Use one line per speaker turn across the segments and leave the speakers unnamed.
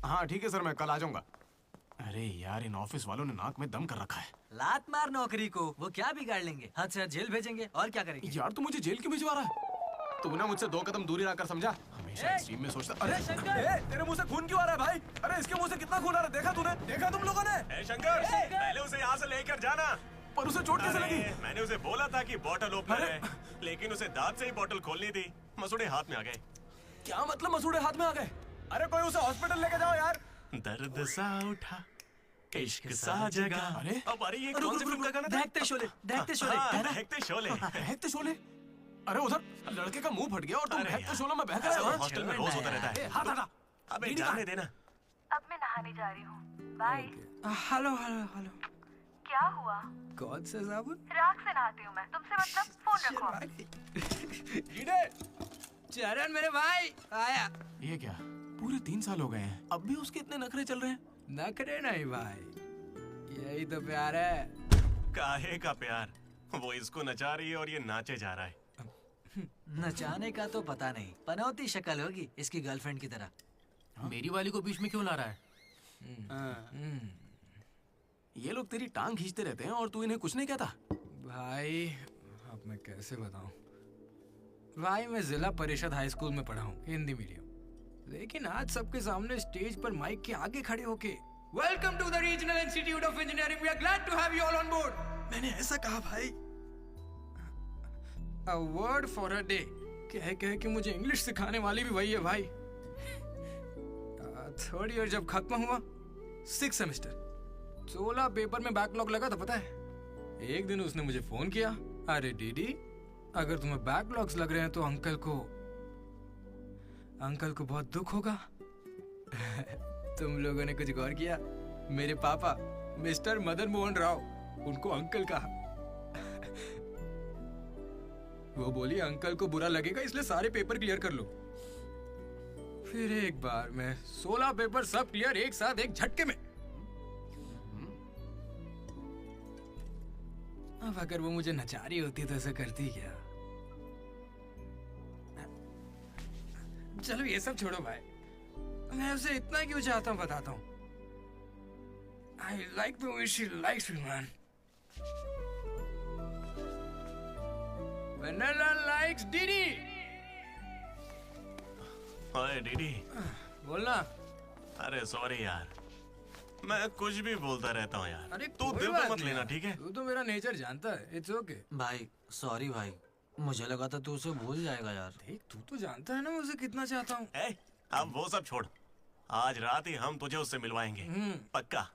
हाँ ठीक है सर, मैं कल आ जाऊंगा। अरे यार, इन ऑफिस वालों ने नाक में दम कर रखा है।
लात मार नौकरी को, वो क्या बिगाड़ लेंगे? हद से हद जेल भेजेंगे और क्या करेंगे?
यार तू मुझे जेल क्यों भिजवा रहा है? तू ना मुझसे 2 कदम दूरी रखकर समझा। हमेशा एक्सट्रीम में सोचता। अरे
शंकर!
तेरे मुंह से खून क्यों आ रहा है भाई? अरे इसके मुंह से कितना खून आ रहा है, देखा तूने? देखा तुम लोगों ने?
शंकर, पहले उसे यहाँ से लेकर जाना।
पर उसे चोट कैसे लगी?
मैंने उसे बोला था कि बोतल ओपनर है, लेकिन उसे दांत से ही बोतल खोलनी थी। मसूड़े हाथ में आ गए।
क्या मतलब मसूड़े हाथ में आ गए? अरे कोई उसे हॉस्पिटल लेके जाओ यार।
दर्द सा उठा, इश्क सा जगा।
अरे
अब ये कौन सी फिल्म का गाना था?
दहकते शोले, दहकते शोले।
दहकते शोले।
बहकते शोले? अरे उधर लड़के का मुंह फट गया और तुम
अरे
बहकते
यार,
शोलों में बहक
ऐसा
रहे हो?
हॉस्टल में रोज होता रहता है।
हाथ हटा।
अबे जाने देना।
अब मैं नहाने जा रही हूँ, बाय।
Hello hello hello.
क्या हुआ?
कौन सा साबुन?
राख से नहाती हूँ मैं, तुमसे मतलब फोन रखो।
चरण मेरे भाई आया।
ये क्या, पूरे 3 साल हो गए हैं, अब भी उसके इतने नखरे चल रहे हैं?
नखरे नहीं भाई, यही तो प्यार है।
काहे का प्यार? वो इसको नचा रही है और ये नाचे जा रहा है।
नचाने का तो पता नहीं, पनौती शक्ल होगी इसकी गर्लफ्रेंड की तरह।
मेरी वाली को बीच में क्यों ला रहा है?
ये लोग तेरी टांग खींचते रहते हैं और तू इन्हें कुछ नहीं कहता?
भाई अब मैं कैसे बताऊं? भाई मैं जिला परिषद हाई स्कूल में पढ़ा हूँ, हिंदी मीडियम। लेकिन आज सबके सामने स्टेज पर माइक के आगे खड़े होके welcome to the regional institute of engineering, we are glad to have you all on board, मैंने ऐसा कहा भाई। A word for a day कह के मुझे इंग्लिश सिखाने वाली भी वही है भाई। 3rd ईयर जब खत्म हुआ, 6th सेमेस्टर, 16 पेपर में बैकलॉग लगा था पता है। एक दिन उसने मुझे फोन किया, अरे डीडी अगर तुम्हें बैकलॉग्स लग रहे हैं तो अंकल को बहुत दुख होगा। तुम लोगों ने कुछ गौर किया? मेरे पापा मिस्टर मदन मोहन राव, उनको अंकल कहा। वो बोली अंकल को बुरा लगेगा इसलिए सारे पेपर क्लियर कर लो। फिर एक बार मैं 16 पेपर सब क्लियर एक साथ एक झटके में। अब अगर वो मुझे नचा रही होती तो ऐसा करती क्या? चलो ये सब छोड़ो भाई, मैं उसे इतना क्यों चाहता हूँ बताता हूँ। I like the way she likes me, man. Vanilla likes Didi.
ओए डीडी,
बोलना।
अरे सॉरी यार, मैं कुछ भी बोलता रहता हूँ यार।
अरे
तू
कोई
दिल
बात
पे मत
नहीं
लेना,
यार।
ठीक है?
तू तो मेरा नेचर जानता है, इट्स ओके।
भाई सॉरी भाई, मुझे लगा था तू उसे भूल जाएगा यार।
देख तू तो जानता है ना मुझे कितना चाहता हूँ।
ए, अब वो सब छोड़, आज रात ही हम तुझे उससे मिलवाएंगे, पक्का।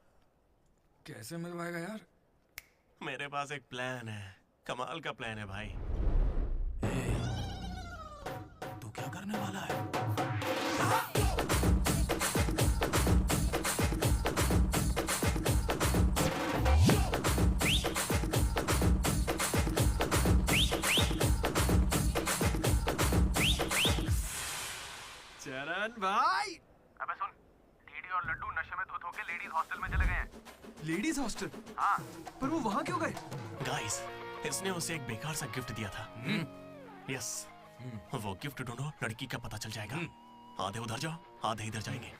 कैसे मिलवाएगा यार?
मेरे पास एक प्लान है, कमाल का प्लान है भाई।
तू क्या करने वाला है?
चरण भाई,
अबे सुन, डीडी और लड्डू नशे में धुत होके लेडीज हॉस्टल में चले गए हैं।
Ladies hostel?
हाँ।
पर वो वहां क्यों गए?
गाइस, इसने उसे एक बेकार सा गिफ्ट दिया था। यस, वो गिफ्ट ढूंढो, लड़की का पता चल जाएगा। आधे उधर जाओ, आधे इधर जाएंगे।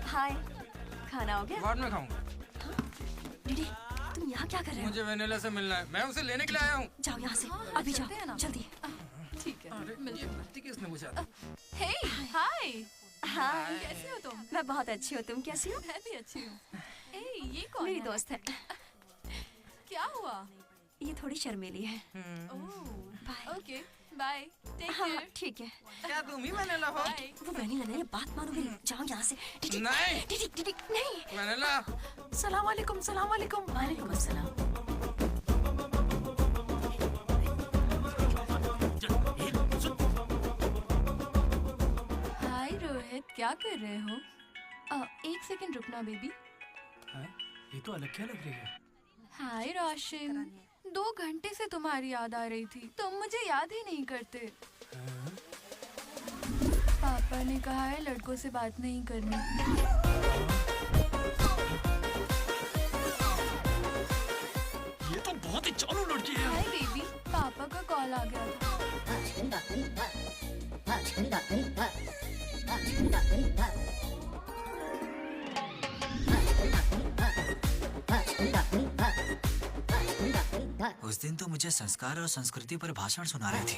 हाय, खाना हो गया?
बाद में खाऊंगा।
डीडी, तुम यहाँ क्या कर रहे हो?
मुझे वेनिला से मिलना है, मैं उसे लेने के लिए आया हूँ।
जाओ यहाँ से, अभी जाओ, जल्दी।
ठीक है,
ये गलती किसने पूछा?
हे हाय,
हाँ,
कैसी हो तुम?
मैं बहुत अच्छी हूँ, तुम कैसी हो?
मैं भी अच्छी हूँ। ए, ये कौन
मेरी
है?
दोस्त है।
क्या हुआ?
ये थोड़ी शर्मीली है।
ओह,
बाय।
ओके, बाय, टेक
हाँ,
केयर,
ठीक है।
क्या तुम ही वेनिला हो?
बाय।
वो वेनिला नहीं है, बात मानो मेरी, जाओ यहाँ से। डीडी,
नहीं।
डीडी, डीडी, नहीं।
वेनिला।
सलाम वालेकुम, सलाम वालेकुम। वालेकुम अस्सलाम।
हाय रोहित, क्या कर रहे हो? 1 सेकंड रुकना बेबी।
ये तो अलग क्या लग रही है?
हाय रोशन, 2 घंटे से तुम्हारी याद आ रही थी, तुम मुझे याद ही नहीं करते। पापा ने कहा है लड़कों से बात नहीं करनी।
ये तो बहुत ही चालू लड़की है।
हाय बेबी, पापा कॉल आ गया था।
उस दिन तो मुझे संस्कार और संस्कृति पर भाषण सुना रही थी।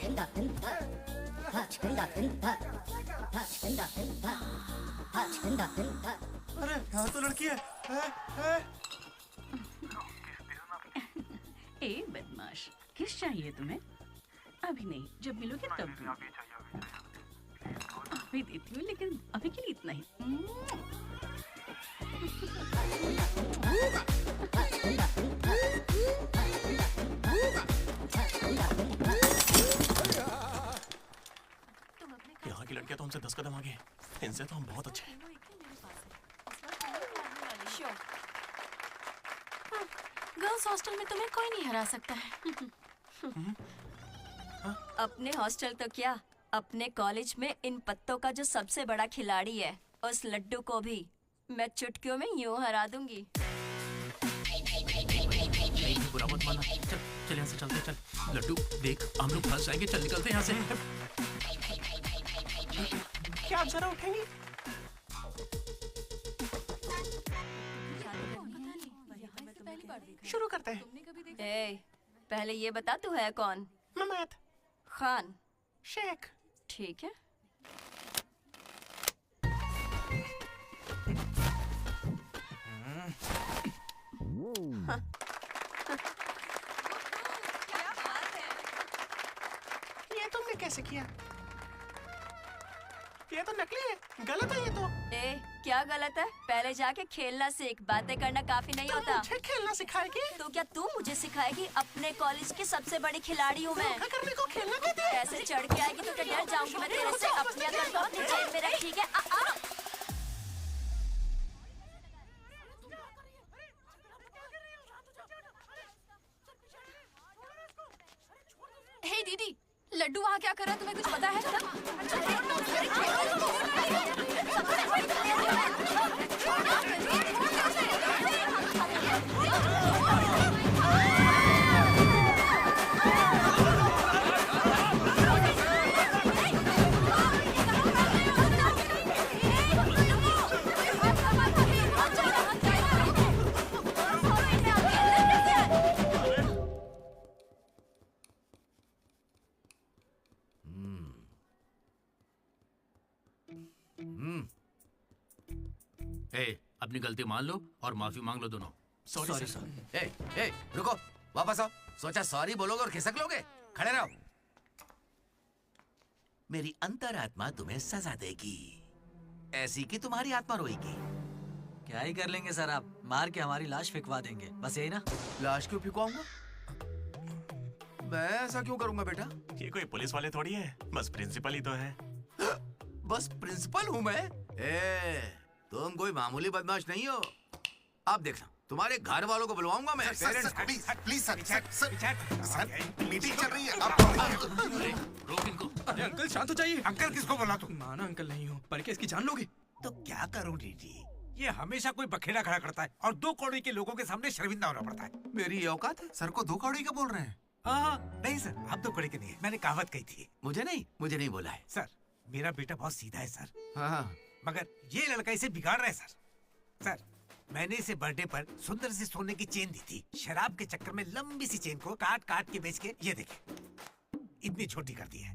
अरे यहाँ तो लड़की है।
ए बदमाश, किस चाहिए तुम्हें? अभी नहीं, जब मिलोगे तब दूंगी। अभी देती हूँ, लेकिन अभी के लिए इतना ही।
यहाँ की लड़कियां तो हमसे 10 कदम आगे हैं। इनसे तो हम बहुत अच्छे हैं।
गर्ल्स हॉस्टल में तुम्हें कोई नहीं हरा सकता है।
अपने हॉस्टल तो क्या, अपने कॉलेज में इन पत्तों का जो सबसे बड़ा खिलाड़ी है, उस लड्डू को भी मैं चुटकियों में यूं हरा दूंगी।
बुरा मत माना। चल चल यहाँ से चलते। चल लड्डू देख, हम लोग फंस जाएंगे। चल निकलते यहाँ से। क्या आप जरा उठेंगी? शुरू करते हैं।
ए, पहले ये बता तू है कौन?
ममैद
खान
शेख।
ठीक है।
ये तुमने कैसे किया? ये तो नकली है, गलत है ये तो।
ए, क्या गलत है? पहले जाके खेलना सीख, बातें करना काफी नहीं होता।
मुझे खेलना सिखाएगी?
तो क्या तू मुझे सिखाएगी? अपने कॉलेज की सबसे बड़ी खिलाड़ी हूँ मैं।
करने को खेलना कहते हैं।
ऐसे चढ़ के आएगी तो क्या डर जाऊंगी मैं तेरे से? अपने करता हूँ, तुझे मेरा ठीक है।
हे दीदी, लड्डू वहाँ क्या कर रहा है, तुम्हें कुछ पता है?
अपनी गलती मान लो और माफी मांग लो दोनों।
Sorry sir.
ए, रुको, वापस आओ। सोचा सॉरी बोलोगे और खिसक लोगे? खड़े रहो। मेरी अंतरात्मा तुम्हें सजा देगी, ऐसी कि तुम्हारी आत्मा रोएगी।
क्या ही कर लेंगे सर, आप मार के हमारी लाश फेंकवा देंगे, बस यही ना?
लाश क्यों फिकवाऊंगा? मैं ऐसा क्यों करूंगा बेटा?
ये कोई पुलिस वाले थोड़ी है, बस प्रिंसिपल ही तो है।
बस प्रिंसिपल हूँ मैं? तुम कोई मामूली बदमाश नहीं हो। आप देखना, तुम्हारे घर वालों को बुलवाऊंगा मैं।
प्लीज सर, मीटिंग चल रही है।
रोक इनको।
अरे अंकल शांत हो जाइए।
अंकल किसको बोला तू?
माना अंकल नहीं हो, पर क्या इसकी जान लोगे?
तो क्या करूं डीडी? ये हमेशा कोई बखेड़ा खड़ा करता है और 2 कौड़ी के लोगों के सामने शर्मिंदा होना पड़ता है।
मेरी ये औकात है?
सर को 2 कौड़ी का बोल रहे हैं?
हाँ, नहीं सर, आप 2 कौड़ी के नहीं है। मैंने कहावत कही थी।
मुझे नहीं बोला है।
सर, मेरा बेटा बहुत सीधा है सर।
हाँ।
मगर ये लड़का इसे बिगाड़ रहा है सर। सर, मैंने इसे बर्थडे पर सुंदर सी सोने की चेन दी थी। शराब के चक्कर में लंबी सी चेन को काट काट के बेच के ये देखे इतनी छोटी कर दी है।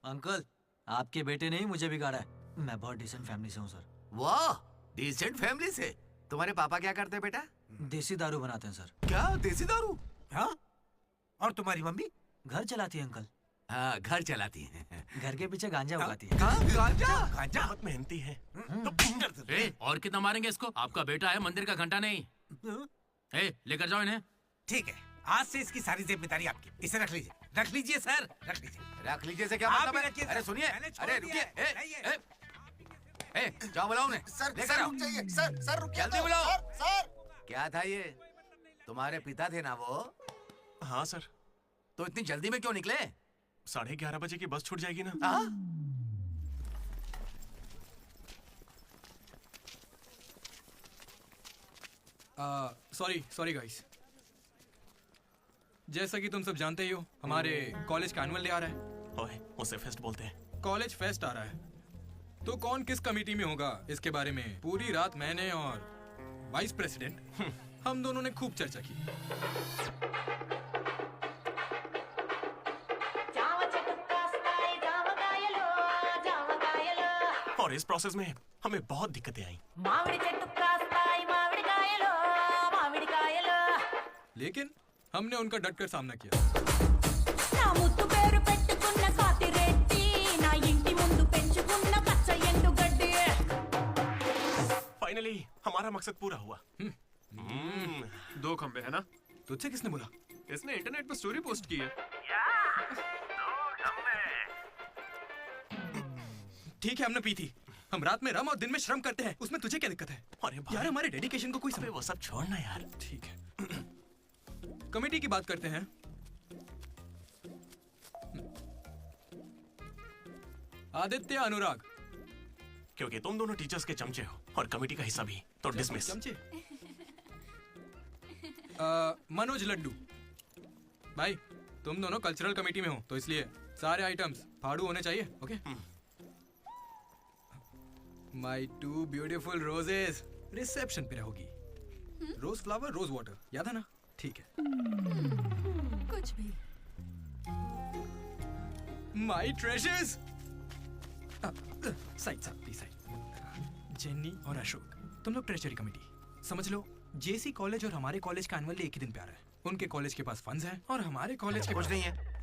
अंकल, आपके बेटे ने ही मुझे बिगाड़ा है। मैं बहुत डिसेंट फैमिली से हूँ सर।
वाह, डिसेंट फैमिली से। तुम्हारे पापा क्या करते हैं बेटा?
देसी दारू बनाते हैं सर।
क्या देसी दारू?
हाँ? और तुम्हारी मम्मी?
घर चलाती है अंकल।
हाँ, घर चलाती है।
घर के पीछे गांजा उगाती है।
गांजा?
बहुत मेहनती है।
और कितना मारेंगे इसको? आपका बेटा है, मंदिर का घंटा नहीं। लेकर जाओ इन्हें।
ठीक है, आज से इसकी सारी जिम्मेदारी आपकी। इसे रख लीजिए। रख लीजिए सर, रख लीजिए।
रख लीजिए से क्या
आप
मतलब
ही
है?
रखिए,
अरे
सर।
सुनिए,
मैंने छोड़
अरे
दिया
रुकिए।
है।
जाओ बुलाओ उन्हें। लेकर आओ।
सर रुकिए।
जल्दी बुलाओ।
सर।
क्या था ये? तुम्हारे पिता थे ना वो?
हाँ सर।
तो इतनी जल्दी में क्यों निकले?
11:30 बजे की बस छूट जाएगी ना।
Sorry guys. जैसा कि तुम सब जानते ही हो, हमारे कॉलेज का एनुअल डे आ रहा है।
ओए, उसे फेस्ट बोलते हैं।
कॉलेज फेस्ट आ रहा है, तो कौन किस कमेटी में होगा इसके बारे में पूरी रात मैंने और वाइस प्रेसिडेंट हम दोनों ने खूब चर्चा की।
और इस प्रोसेस में हमें बहुत दिक्कतें आई।
लेकिन हमने उनका डटकर सामना किया।
फाइनली हमारा मकसद पूरा हुआ।
2 खंबे है ना?
तुझसे किसने बोला?
इसने इंटरनेट पर स्टोरी पोस्ट की है।
ठीक है, हमने पी थी। हम रात में रम और दिन में श्रम करते हैं, उसमें तुझे क्या दिक्कत है?
अरे भाई,
यार हमारे डेडिकेशन को कोई समझ।
वो सब छोड़ना यार।
ठीक है, कमेटी की बात करते हैं। आदित्य, अनुराग,
क्योंकि तुम दोनों टीचर्स के चमचे हो और कमेटी का हिस्सा भी, तो डिसमिस।
चमचे। मनोज, लड्डू भाई, तुम दोनों कल्चरल कमेटी में हो, तो इसलिए सारे आइटम्स फाड़ू होने चाहिए। ओके? माई 2 ब्यूटीफुल रोजेस रिसेप्शन पे रहोगी। रोज फ्लावर, रोज वाटर, याद है ना? ठीक है।
कुछ भी।
माई ट्रेजर्स, साइड साइड। जेन्नी और अशोक, तुम लोग ट्रेजरी कमेटी। समझ लो, जेसी कॉलेज और हमारे कॉलेज का एनुअल डे एक ही दिन पे आ रहा है। उनके कॉलेज के पास फंड्स हैं और हमारे कॉलेज के
कुछ
पास
नहीं है।